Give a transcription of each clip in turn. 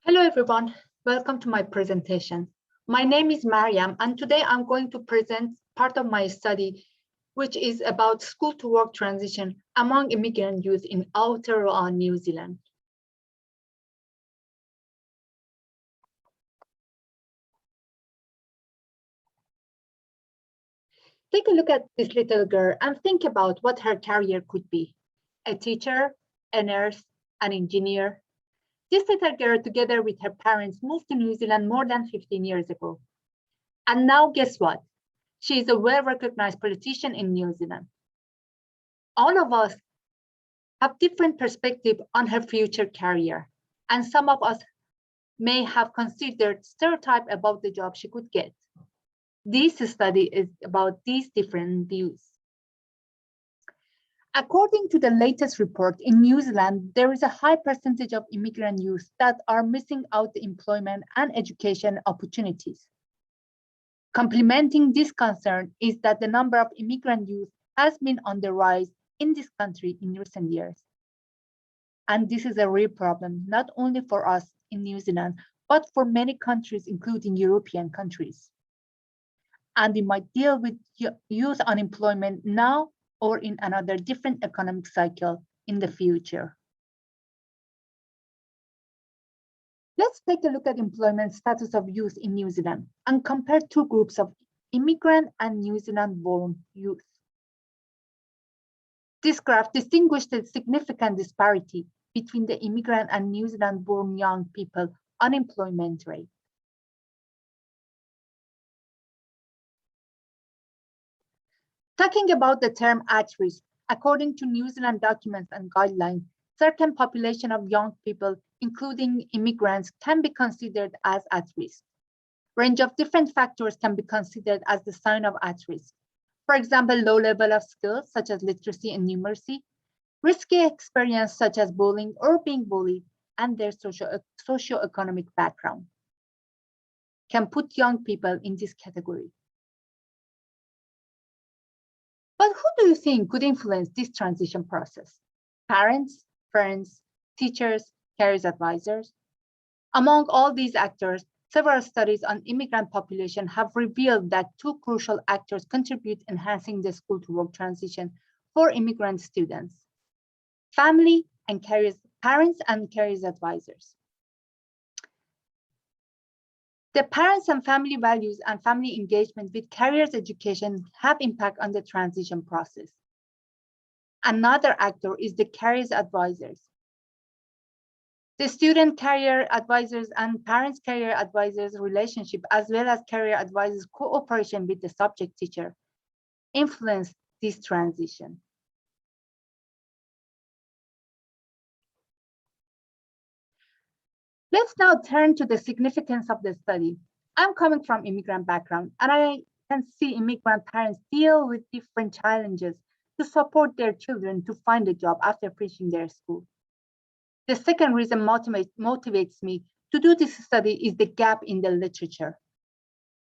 Hello everyone, welcome to my presentation. My name is Maryam and today I'm going to present part of my study which is about school to work transition among immigrant youth in Aotearoa, New Zealand. Take a look at this little girl and think about what her career could be. A teacher, a nurse, an engineer. This little girl, together with her parents, moved to New Zealand more than 15 years ago. And now guess what? She is a well-recognized politician in New Zealand. All of us have different perspective on her future career, and some of us may have considered stereotype about the job she could get. This study is about these different views. According to the latest report, in New Zealand, there is a high percentage of immigrant youth that are missing out the employment and education opportunities. Complementing this concern is that the number of immigrant youth has been on the rise in this country in recent years. And this is a real problem, not only for us in New Zealand, but for many countries, including European countries. And we might deal with youth unemployment now or in another different economic cycle in the future. Let's take a look at employment status of youth in New Zealand and compare two groups of immigrant and New Zealand-born youth. This graph distinguishes the significant disparity between the immigrant and New Zealand-born young people unemployment rate. Talking about the term at risk, according to New Zealand documents and guidelines, certain population of young people, including immigrants, can be considered as at risk. Range of different factors can be considered as the sign of at risk. For example, low level of skills such as literacy and numeracy, risky experience such as bullying or being bullied, and their socio-economic background can put young people in this category. But who do you think could influence this transition process? Parents, friends, teachers, careers advisors? Among all these actors, several studies on immigrant population have revealed that two crucial actors contribute enhancing the school to work transition for immigrant students: family and parents and careers advisors. The parents and family values and family engagement with careers education have impact on the transition process. Another actor is the careers advisors. The student career advisors and parents career advisors relationship, as well as career advisors cooperation with the subject teacher, influence this transition. Let's now turn to the significance of the study. I'm coming from immigrant background, and I can see immigrant parents deal with different challenges to support their children to find a job after finishing their school. The second reason motivates me to do this study is the gap in the literature.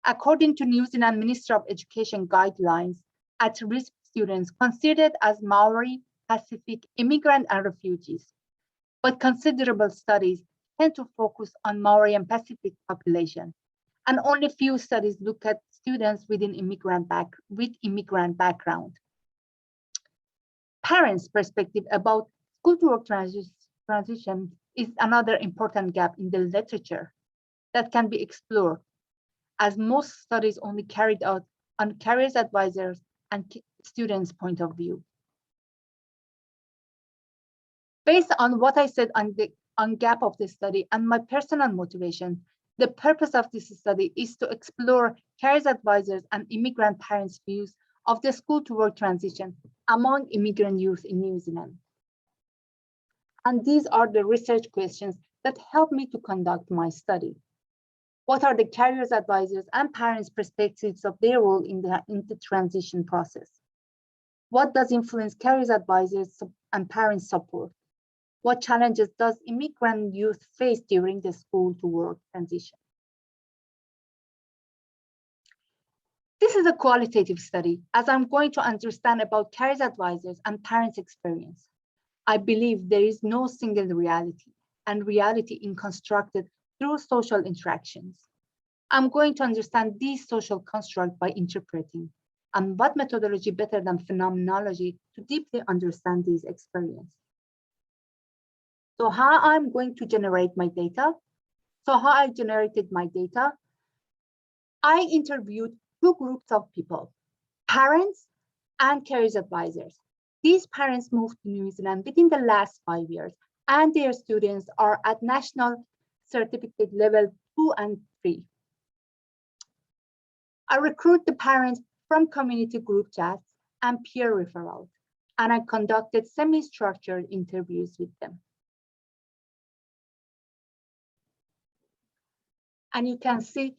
According to New Zealand Minister of Education guidelines, at-risk students considered as Maori, Pacific, immigrant and refugees, but considerable studies tend to focus on Maori and Pacific population, and only few studies look at students with immigrant background. Parents' perspective about school to work transition is another important gap in the literature that can be explored, as most studies only carried out on careers advisors and students' point of view. Based on what I said on gap of this study and my personal motivation, the purpose of this study is to explore careers advisors and immigrant parents' views of the school to work transition among immigrant youth in New Zealand. And these are the research questions that helped me to conduct my study. What are the careers advisors and parents' perspectives of their role in the transition process? What does influence careers advisors and parents support? What challenges does immigrant youth face during the school to work transition? This is a qualitative study, as I'm going to understand about careers advisors and parents' experience. I believe there is no single reality, and reality is constructed through social interactions. I'm going to understand these social constructs by interpreting. And what methodology better than phenomenology to deeply understand these experiences? So how I'm going to generate my data? So how I generated my data? I interviewed two groups of people, parents and careers advisors. These parents moved to New Zealand within the last 5 years, and their students are at national certificate level 2 and 3. I recruit the parents from community group chats and peer referrals, and I conducted semi-structured interviews with them. And you can see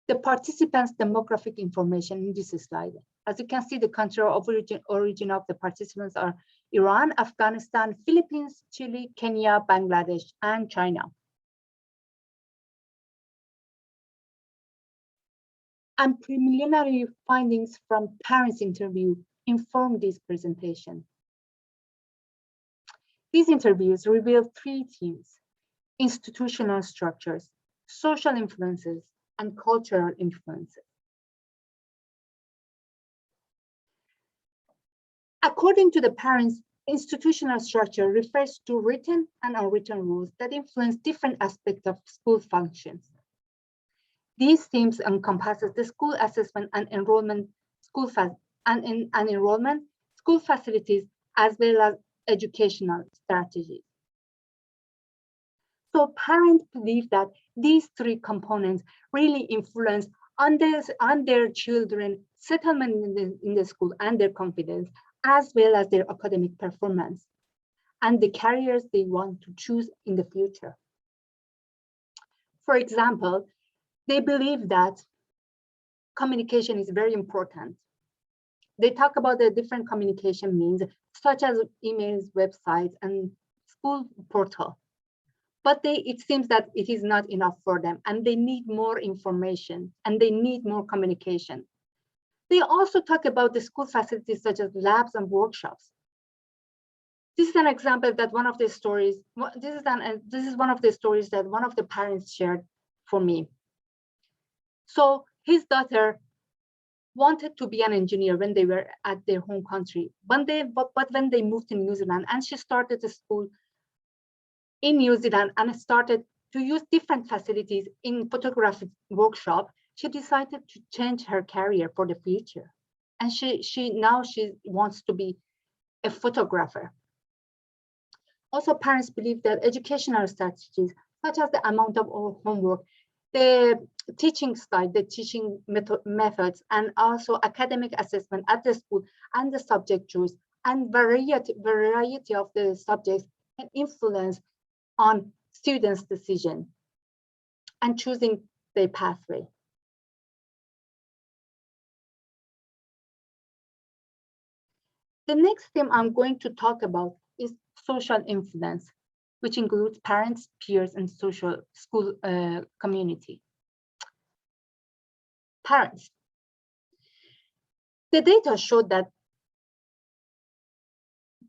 the participants' demographic information in this slide. As you can see, the country of origin of the participants are Iran, Afghanistan, Philippines, Chile, Kenya, Bangladesh, and China. And preliminary findings from parents' interview inform this presentation. These interviews reveal three themes: institutional structures, social influences, and cultural influences. According to the parents, institutional structure refers to written and unwritten rules that influence different aspects of school functions. These themes encompasses the school assessment and enrollment, school facilities, as well as educational strategies. So parents believe that these three components really influence on their children settlement in the school and their confidence, as well as their academic performance and the careers they want to choose in the future. For example, they believe that communication is very important. They talk about the different communication means, such as emails, websites, and school portal. But it seems that it is not enough for them, and they need more information, and they need more communication. They also talk about the school facilities, such as labs and workshops. This is an example that one of the stories, this is one of the stories that one of the parents shared for me. So his daughter wanted to be an engineer when they were at their home country. But when they moved to New Zealand and she started the school in New Zealand and started to use different facilities in photography workshop, she decided to change her career for the future. And now she wants to be a photographer. Also, parents believe that educational strategies, such as the amount of homework, the teaching style, the teaching methods, and also academic assessment at the school and the subject choice and variety of the subjects can influence on students' decision and choosing their pathway. The next theme I'm going to talk about is social influence, which includes parents, peers, and social school community. Parents. The data showed that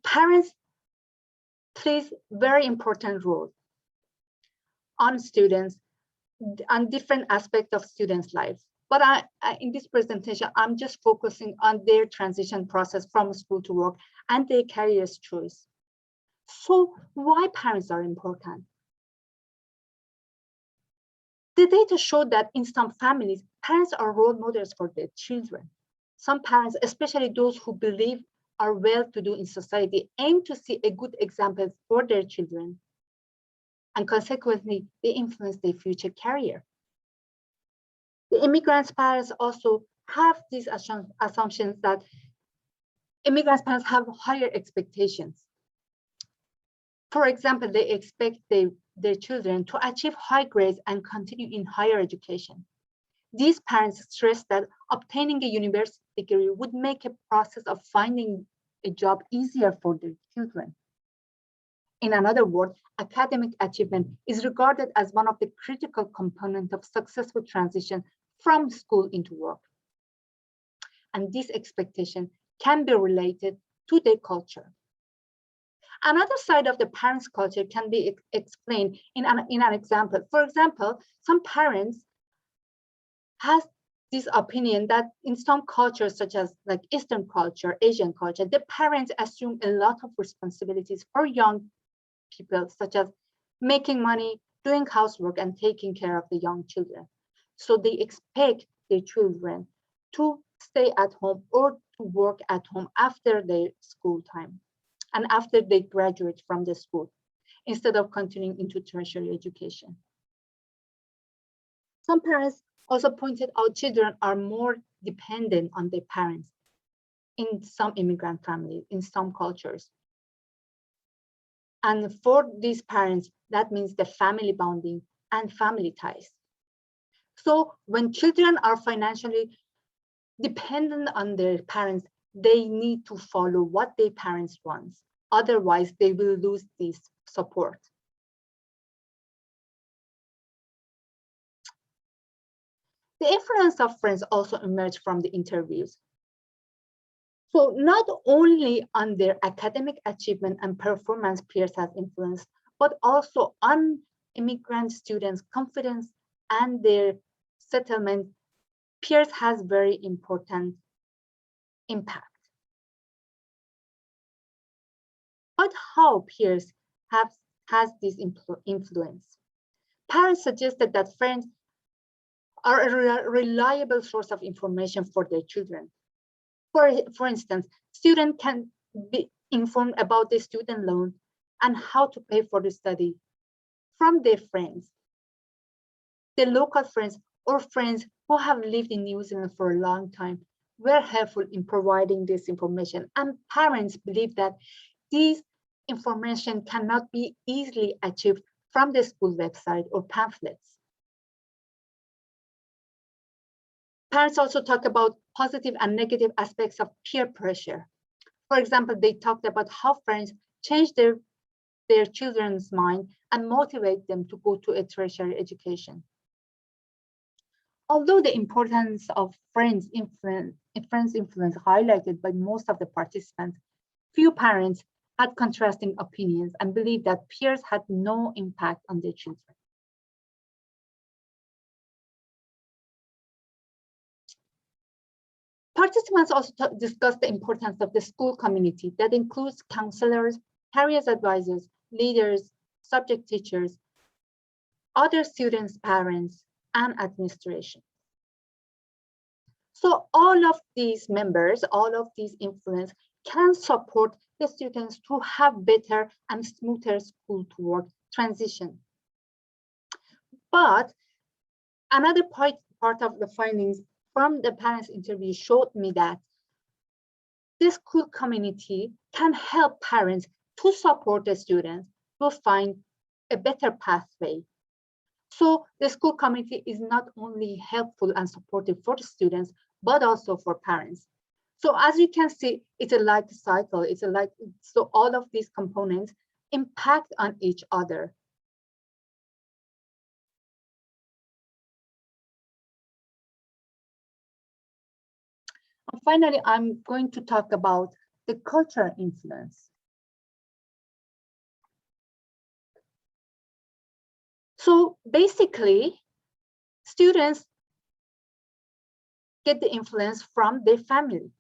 parents plays very important role on students, on different aspects of students' lives. But in this presentation, I'm just focusing on their transition process from school to work and their career's choice. So why parents are important? The data showed that in some families, parents are role models for their children. Some parents, especially those who believe are well-to-do in society, aim to see a good example for their children. And consequently, they influence their future career. The immigrants' parents also have these assumptions that immigrants' parents have higher expectations. For example, they expect their children to achieve high grades and continue in higher education. These parents stress that obtaining a university degree would make a process of finding a job easier for their children. In another word, academic achievement is regarded as one of the critical components of successful transition from school into work. And this expectation can be related to their culture. Another side of the parents' culture can be explained in an example. For example, some parents has this opinion that in some cultures, such as like Eastern culture, Asian culture, the parents assume a lot of responsibilities for young people, such as making money, doing housework, and taking care of the young children. So they expect their children to stay at home or to work at home after their school time and after they graduate from the school, instead of continuing into tertiary education. Some parents also pointed out children are more dependent on their parents in some immigrant families, in some cultures. And for these parents, that means the family bonding and family ties. So when children are financially dependent on their parents, they need to follow what their parents want. Otherwise, they will lose this support. The influence of friends also emerged from the interviews. So not only on their academic achievement and performance peers has influenced, but also on immigrant students' confidence and their settlement, peers has very important impact. But how peers has this influence? Parents suggested that friends are a reliable source of information for their children. For instance, students can be informed about the student loan and how to pay for the study from their friends, the local friends or friends who have lived in New Zealand for a long time were helpful in providing this information. And parents believe that this information cannot be easily achieved from the school website or pamphlets. Parents also talk about positive and negative aspects of peer pressure. For example, they talked about how friends change their children's mind and motivate them to go to a tertiary education. Although the importance of friends' influence highlighted by most of the participants, few parents had contrasting opinions and believed that peers had no impact on their children. Participants also discussed the importance of the school community that includes counselors, careers advisors, leaders, subject teachers, other students' parents, and administration. So all of these members, all of these influence can support the students to have better and smoother school to work transition. But another part of the findings from the parents' interview showed me that the school community can help parents to support the students to find a better pathway. So the school community is not only helpful and supportive for the students, but also for parents. So as you can see, it's a life cycle. So all of these components impact on each other. And finally, I'm going to talk about the cultural influence. So basically, students get the influence from their family.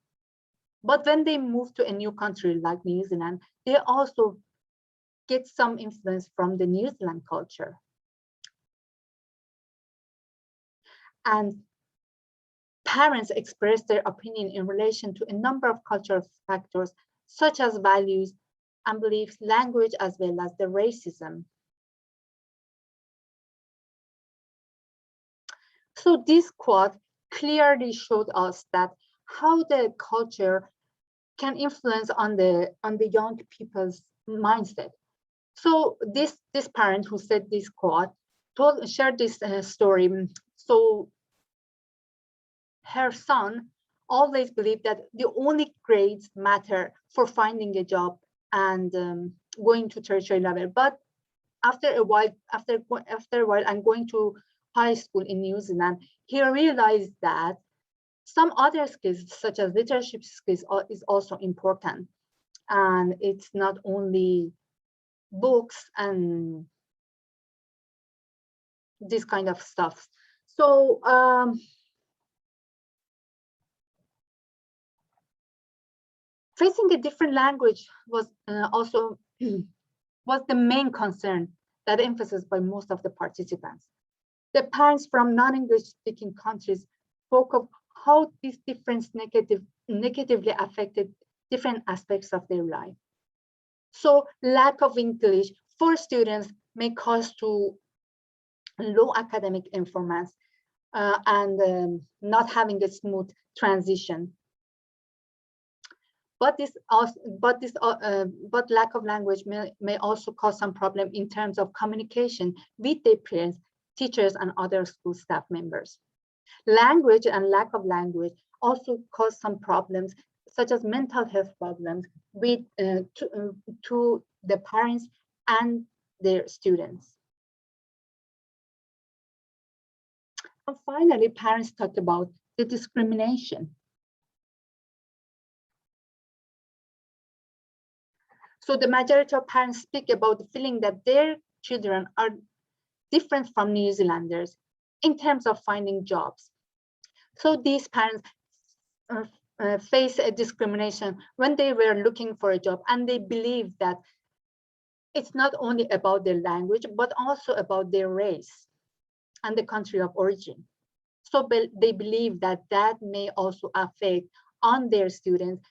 But when they move to a new country like New Zealand, they also get some influence from the New Zealand culture. And parents express their opinion in relation to a number of cultural factors, such as values and beliefs, language, as well as the racism. So this quote clearly showed us that how the culture can influence on the young people's mindset. So this parent who said this quote shared this story. So her son always believed that the only grades matter for finding a job and going to tertiary level. But after a while and going to high school in New Zealand, he realized that some other skills, such as leadership skills, is also important. and it's not only books and this kind of stuff. So facing a different language was also was the main concern that emphasized by most of the participants. The parents from non-English speaking countries spoke of how this difference negatively affected different aspects of their life. So lack of English for students may cause to low academic performance and not having a smooth transition. But lack of language may also cause some problem in terms of communication with their parents, teachers, and other school staff members. Language and lack of language also cause some problems, such as mental health problems with to the parents and their students. And finally, parents talk about the discrimination. So the majority of parents speak about the feeling that their children are different from New Zealanders in terms of finding jobs. So these parents face a discrimination when they were looking for a job, and they believe that it's not only about their language, but also about their race and the country of origin. So they believe that that may also affect on their students'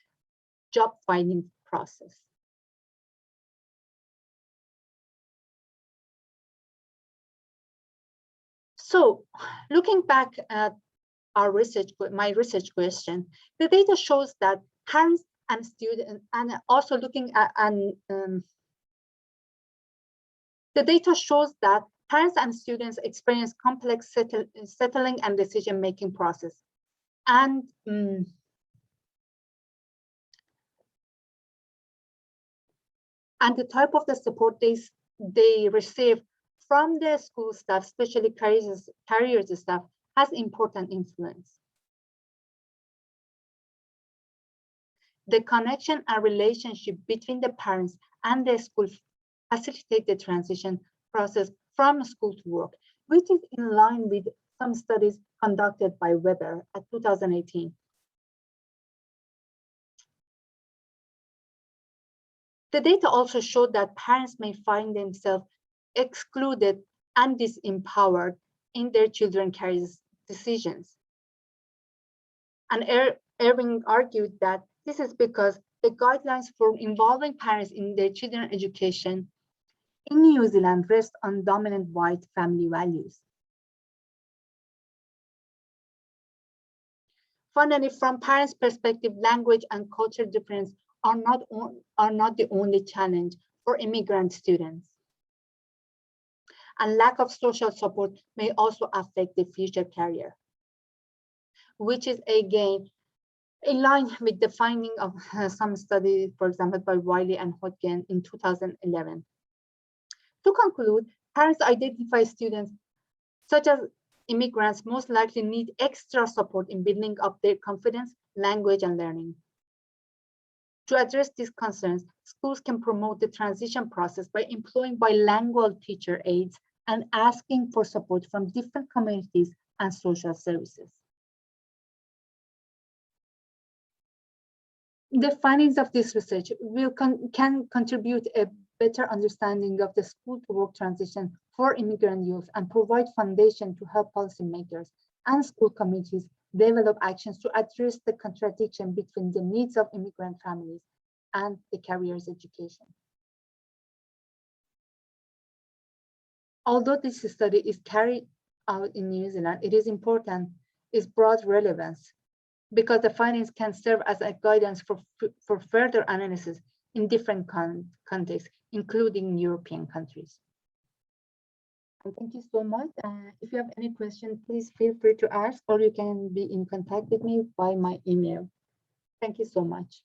job finding process. So looking back at our research, my research question, the data shows that parents and students, and also looking at, the data shows that parents and students experience complex settling and decision-making process. And the type of the support they receive from the school staff, especially careers staff, has important influence. The connection and relationship between the parents and the school facilitate the transition process from school to work, which is in line with some studies conducted by Weber at 2018. The data also showed that parents may find themselves excluded and disempowered in their children's career decisions. And Irving argued that this is because the guidelines for involving parents in their children's education in New Zealand rest on dominant white family values. Finally, from parents' perspective, language and culture difference are not the only challenge for immigrant students. And lack of social support may also affect the future career, which is again in line with the finding of some studies, for example, by Wiley and Hodgkin in 2011. To conclude, parents identify students such as immigrants most likely need extra support in building up their confidence, language, and learning. To address these concerns, schools can promote the transition process by employing bilingual teacher aides and asking for support from different communities and social services. The findings of this research can contribute a better understanding of the school to work transition for immigrant youth and provide foundation to help policymakers and school communities develop actions to address the contradiction between the needs of immigrant families and the careers education. Although this study is carried out in New Zealand, it is important its broad relevance because the findings can serve as a guidance for further analysis in different contexts, including European countries. And thank you so much. If you have any questions, please feel free to ask, or you can be in contact with me by my email. Thank you so much.